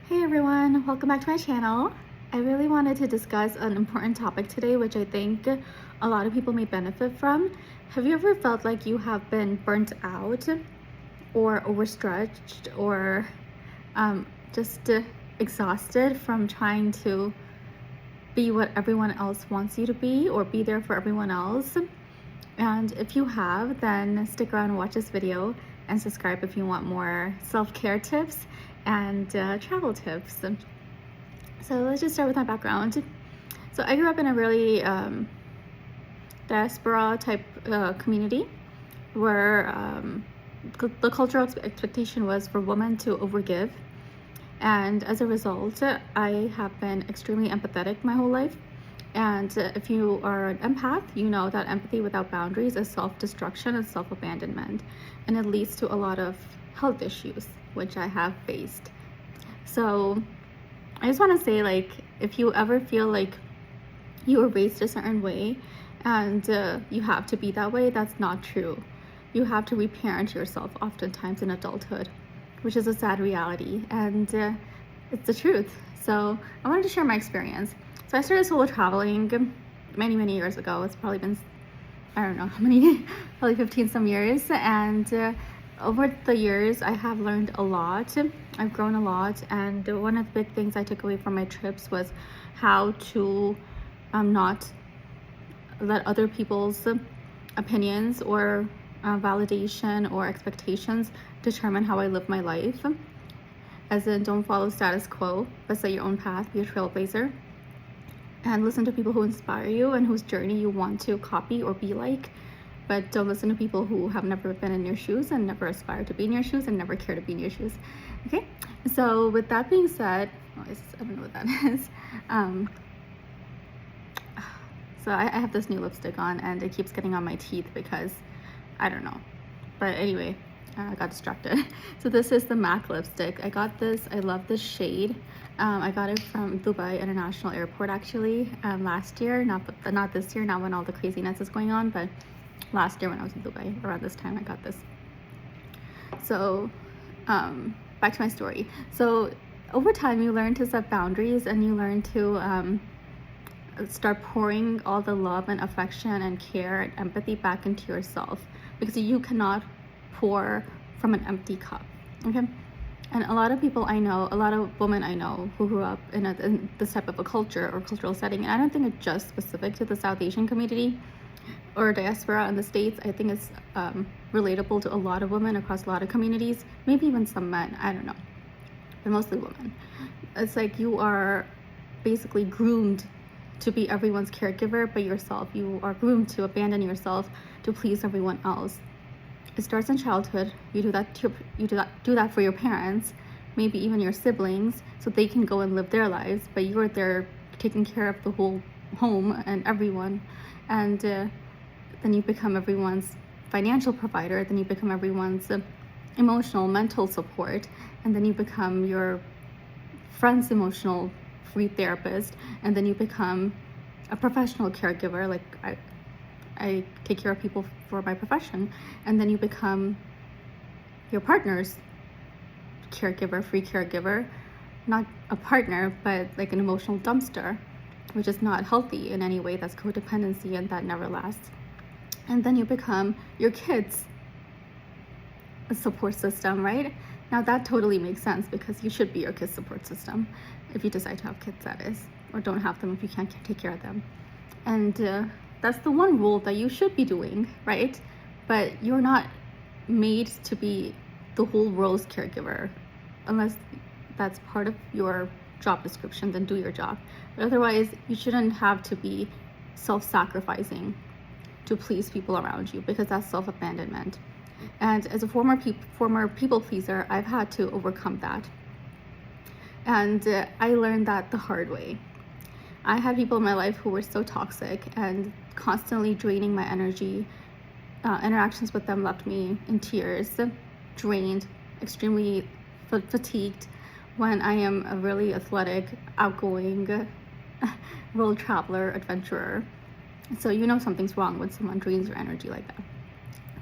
Hey everyone, welcome back to my channel. I really wanted to discuss an important topic today, which I think a lot of people may benefit from. Have you ever felt like you have been burnt out or overstretched or just exhausted from trying to be what everyone else wants you to be or be there for everyone else? And if you have, then stick around and watch this video and subscribe if you want more self-care tips and travel tips. So let's just start with my background. So I grew up in a really diaspora type community where the cultural expectation was for women to overgive. And as a result, I have been extremely empathetic my whole life. And if you are an empath, you know that empathy without boundaries is self-destruction and self-abandonment. And it leads to a lot of health issues, which I have faced. So I just want to say, like, if you ever feel like you were raised a certain way and you have to be that way, that's not true. You have to reparent yourself oftentimes in adulthood, which is a sad reality, and it's the truth. So I wanted to share my experience. So I started solo traveling many years ago. It's probably been, I don't know how many, probably 15 some years. And over the years, I have learned a lot. I've grown a lot. And one of the big things I took away from my trips was how to not let other people's opinions or validation or expectations determine how I live my life. As in, don't follow status quo, but set your own path, be a trailblazer. And listen to people who inspire you and whose journey you want to copy or be like, but don't listen to people who have never been in your shoes and never aspire to be in your shoes and never care to be in your shoes. Okay, so with that being said, I don't know what that is. So I have this new lipstick on and it keeps getting on my teeth because I don't know, but anyway, I got distracted. So this is the MAC lipstick. I got this, I love this shade. I got it from Dubai International Airport actually last year, not this year, not when all the craziness is going on, but last year when I was in Dubai, around this time I got this. So back to my story. So over time you learn to set boundaries and you learn to start pouring all the love and affection and care and empathy back into yourself, because you cannot pour from an empty cup. Okay, and a lot of people I know, a lot of women I know who grew up in this type of a culture or cultural setting, and I don't think it's just specific to the South Asian community or diaspora in the States. I think it's relatable to a lot of women across a lot of communities, maybe even some men, I don't know, but mostly women. It's like you are basically groomed to be everyone's caregiver but yourself. You are groomed to abandon yourself to please everyone else. It starts in childhood. You do that for your parents, maybe even your siblings, so they can go and live their lives, but you're there taking care of the whole home and everyone. And then you become everyone's financial provider, then you become everyone's emotional, mental support, and then you become your friend's emotional free therapist, and then you become a professional caregiver. Like I take care of people for my profession, and then you become your partner's caregiver, free caregiver, not a partner, but like an emotional dumpster, which is not healthy in any way. That's codependency, and that never lasts. And then you become your kids' support system, right? Now that totally makes sense, because you should be your kids' support system if you decide to have kids, that is, or don't have them if you can't take care of them. And that's the one rule that you should be doing, right? But you're not made to be the whole world's caregiver. Unless that's part of your job description, then do your job. But otherwise, you shouldn't have to be self-sacrificing to please people around you, because that's self-abandonment. And as a former people pleaser, I've had to overcome that. And I learned that the hard way. I had people in my life who were so toxic and constantly draining my energy. Interactions with them left me in tears, drained, extremely fatigued, when I am a really athletic, outgoing world traveler, adventurer. So you know something's wrong when someone drains your energy like that,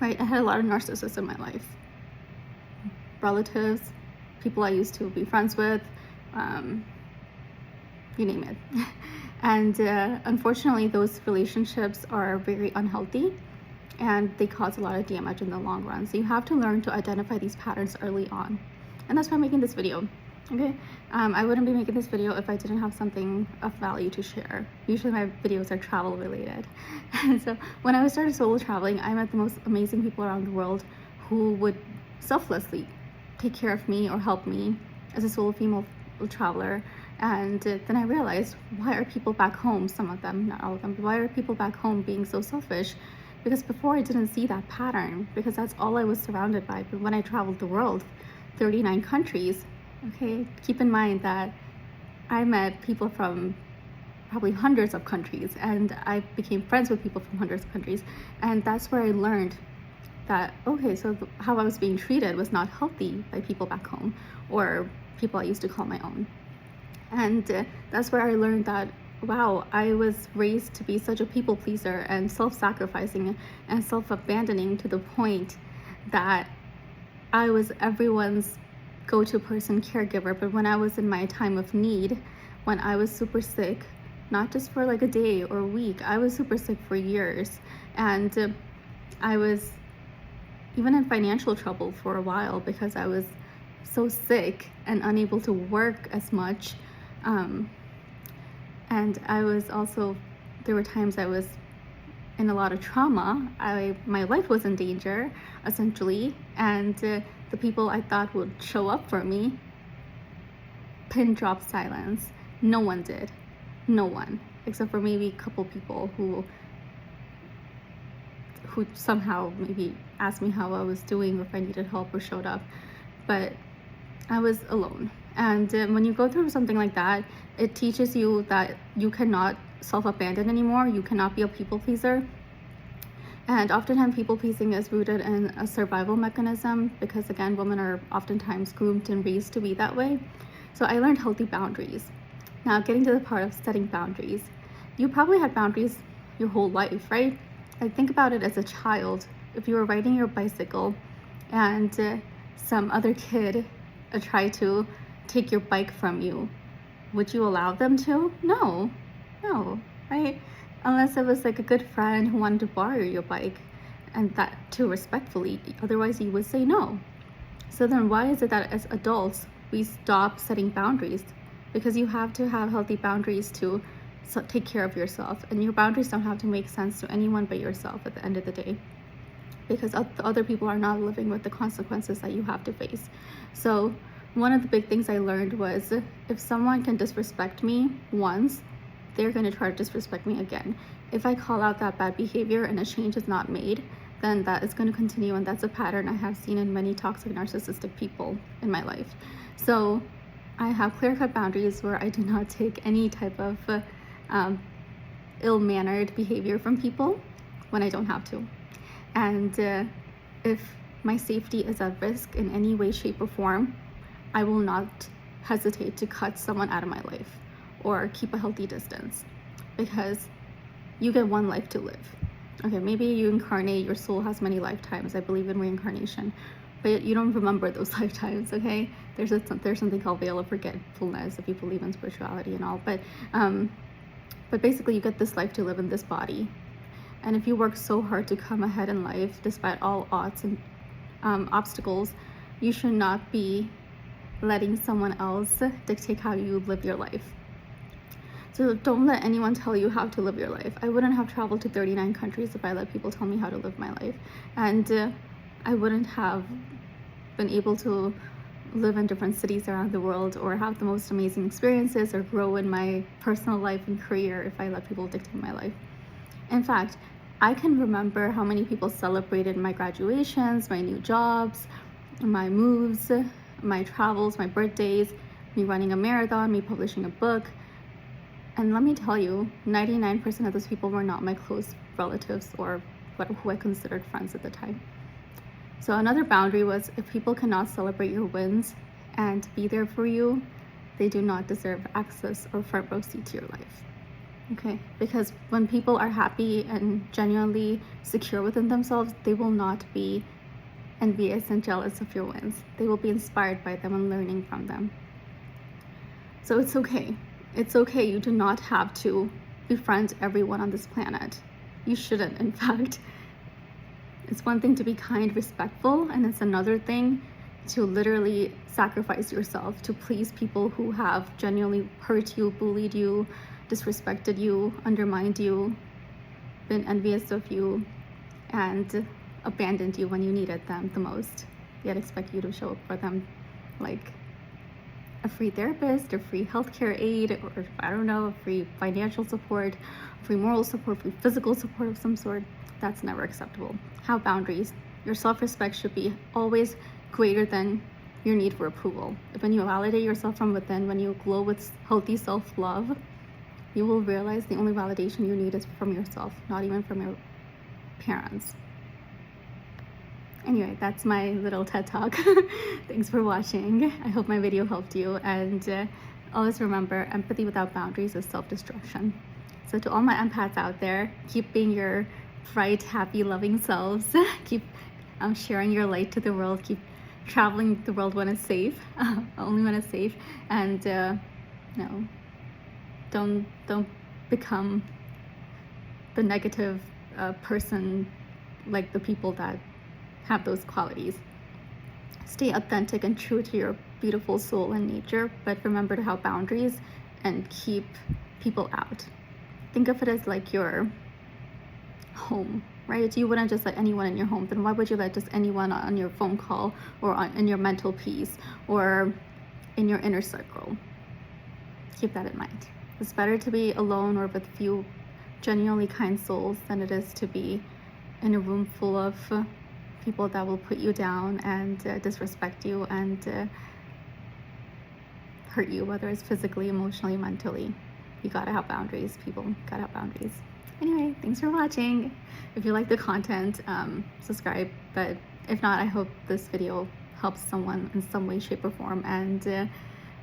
right? I had a lot of narcissists in my life. Relatives, people I used to be friends with, you name it. And unfortunately, those relationships are very unhealthy and they cause a lot of damage in the long run. So you have to learn to identify these patterns early on. And that's why I'm making this video. Okay, I wouldn't be making this video if I didn't have something of value to share. Usually my videos are travel related. And so when I started solo traveling, I met the most amazing people around the world who would selflessly take care of me or help me as a solo female traveler. And then I realized, why are people back home, some of them, not all of them, but why are people back home being so selfish? Because before I didn't see that pattern, because that's all I was surrounded by. But when I traveled the world, 39 countries, okay, keep in mind that I met people from probably hundreds of countries, and I became friends with people from hundreds of countries. And that's where I learned that, okay, so how I was being treated was not healthy by people back home, or people I used to call my own. And that's where I learned that, wow, I was raised to be such a people pleaser and self-sacrificing and self-abandoning to the point that I was everyone's go-to person, caregiver. But when I was in my time of need, when I was super sick, not just for like a day or a week, I was super sick for years. And I was even in financial trouble for a while because I was so sick and unable to work as much. And I was also, there were times I was in a lot of trauma. My life was in danger, essentially, and the people I thought would show up for me, pin drop silence. No one did. No one, except for maybe a couple people who somehow maybe asked me how I was doing or if I needed help or showed up. But I was alone. And when you go through something like that, it teaches you that you cannot self-abandon anymore. You cannot be a people pleaser. And oftentimes people pleasing is rooted in a survival mechanism because, again, women are oftentimes groomed and raised to be that way. So I learned healthy boundaries. Now, getting to the part of setting boundaries. You probably had boundaries your whole life, right? Like, think about it as a child. If you were riding your bicycle and some other kid tried to take your bike from you, would you allow them to? No, right? Unless it was like a good friend who wanted to borrow your bike, and that too respectfully. Otherwise you would say no. So then why is it that as adults we stop setting boundaries? Because you have to have healthy boundaries to take care of yourself, and your boundaries don't have to make sense to anyone but yourself at the end of the day, because other people are not living with the consequences that you have to face. So one of the big things I learned was, if someone can disrespect me once, they're going to try to disrespect me again. If I call out that bad behavior and a change is not made, then that is going to continue, and that's a pattern I have seen in many toxic narcissistic people in my life. So I have clear-cut boundaries where I do not take any type of ill-mannered behavior from people when I don't have to. And if my safety is at risk in any way, shape, or form, I will not hesitate to cut someone out of my life or keep a healthy distance, because you get one life to live. Okay, maybe you incarnate, your soul has many lifetimes. I believe in reincarnation, but you don't remember those lifetimes, okay? There's something called veil of forgetfulness if you believe in spirituality and all, but basically you get this life to live in this body. And if you work so hard to come ahead in life, despite all odds and obstacles, you should not be letting someone else dictate how you live your life. So don't let anyone tell you how to live your life. I wouldn't have traveled to 39 countries if I let people tell me how to live my life. And I wouldn't have been able to live in different cities around the world or have the most amazing experiences or grow in my personal life and career if I let people dictate my life. In fact, I can remember how many people celebrated my graduations, my new jobs, my moves, my travels, my birthdays, me running a marathon, me publishing a book. And let me tell you, 99% of those people were not my close relatives or who I considered friends at the time. So another boundary was, if people cannot celebrate your wins and be there for you, they do not deserve access or front row seat to your life. Okay, because when people are happy and genuinely secure within themselves, they will not be envious and jealous of your wins. They will be inspired by them and learning from them. So it's okay. It's okay. You do not have to befriend everyone on this planet. You shouldn't, in fact. It's one thing to be kind, respectful, and it's another thing to literally sacrifice yourself to please people who have genuinely hurt you, bullied you, disrespected you, undermined you, been envious of you, and abandoned you when you needed them the most, yet expect you to show up for them like a free therapist, or free healthcare aid, or I don't know, free financial support, free moral support, free physical support of some sort. That's never acceptable. Have boundaries. Your self-respect should be always greater than your need for approval. When you validate yourself from within, when you glow with healthy self-love, you will realize the only validation you need is from yourself, not even from your parents. Anyway, that's my little TED Talk. Thanks for watching. I hope my video helped you, and always remember, empathy without boundaries is self-destruction. So to all my empaths out there, keep being your bright, happy, loving selves. Keep sharing your light to the world. Keep traveling the world when it's safe, only when it's safe, and no, don't become the negative person like the people that have those qualities. Stay authentic and true to your beautiful soul and nature, but remember to have boundaries and keep people out. Think of it as like your home, right? You wouldn't just let anyone in your home. Then why would you let just anyone on your phone call, or in your mental peace, or in your inner circle? Keep that in mind. It's better to be alone or with few genuinely kind souls than it is to be in a room full of people that will put you down and disrespect you and hurt you, whether it's physically, emotionally, mentally. You gotta have boundaries, people. Gotta have boundaries. Anyway, thanks for watching. If you like the content, subscribe. But if not, I hope this video helps someone in some way, shape, or form. And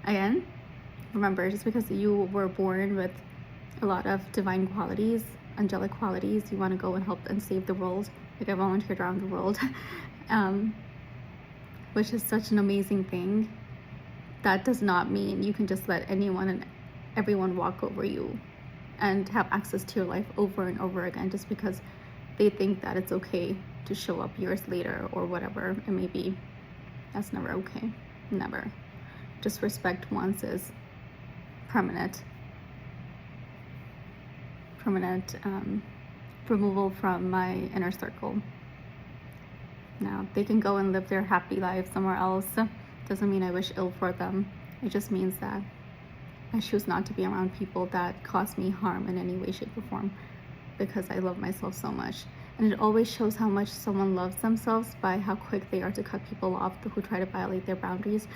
again, remember, just because you were born with a lot of divine qualities, angelic qualities, you want to go and help and save the world. Like, I volunteered around the world, which is such an amazing thing. That does not mean you can just let anyone and everyone walk over you and have access to your life over and over again just because they think that it's okay to show up years later or whatever it may be. That's never okay. Never. Disrespect once is permanent removal from my inner circle. Now, they can go and live their happy life somewhere else. Doesn't mean I wish ill for them. It just means that I choose not to be around people that cause me harm in any way, shape, or form, because I love myself so much. And it always shows how much someone loves themselves by how quick they are to cut people off who try to violate their boundaries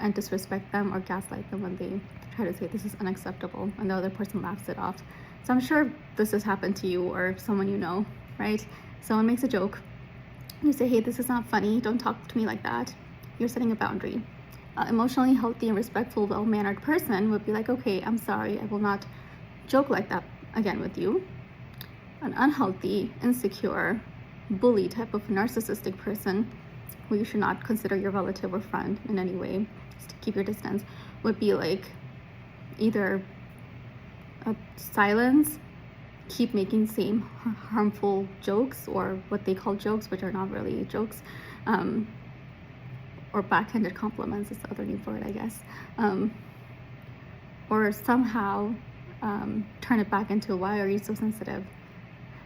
and disrespect them or gaslight them when they try to say this is unacceptable, and the other person laughs it off. So I'm sure this has happened to you or someone you know, right? Someone makes a joke. You say, hey, this is not funny. Don't talk to me like that. You're setting a boundary. Emotionally healthy and respectful, well-mannered person would be like, okay, I'm sorry. I will not joke like that again with you. An unhealthy, insecure, bully type of narcissistic person who you should not consider your relative or friend in any way, just to keep your distance, would be like either silence, keep making same harmful jokes, or what they call jokes, which are not really jokes, or backhanded compliments is the other name for it, I guess, or somehow turn it back into, why are you so sensitive?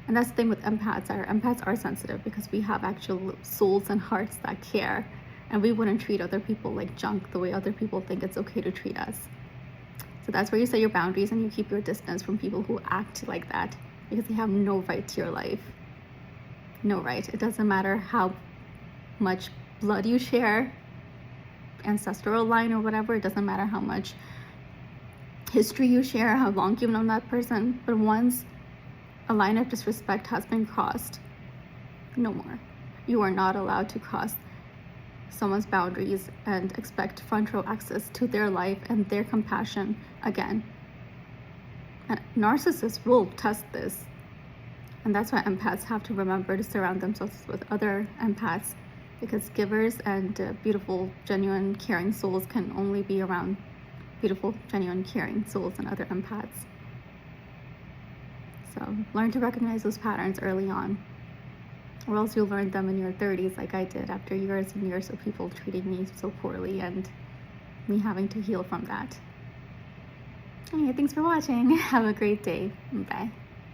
And that's the thing with empaths. Our empaths are sensitive because we have actual souls and hearts that care, and we wouldn't treat other people like junk the way other people think it's okay to treat us. So that's where you set your boundaries and you keep your distance from people who act like that, because they have no right to your life. No right. It doesn't matter how much blood you share, ancestral line or whatever. It doesn't matter how much history you share, how long you've known that person. But once a line of disrespect has been crossed, no more. You are not allowed to cross someone's boundaries and expect front row access to their life and their compassion again. And narcissists will test this. And that's why empaths have to remember to surround themselves with other empaths, because givers and beautiful, genuine, caring souls can only be around beautiful, genuine, caring souls and other empaths. So learn to recognize those patterns early on, or else you'll learn them in your 30s like I did, after years and years of people treating me so poorly and me having to heal from that. Anyway, thanks for watching. Have a great day. Bye.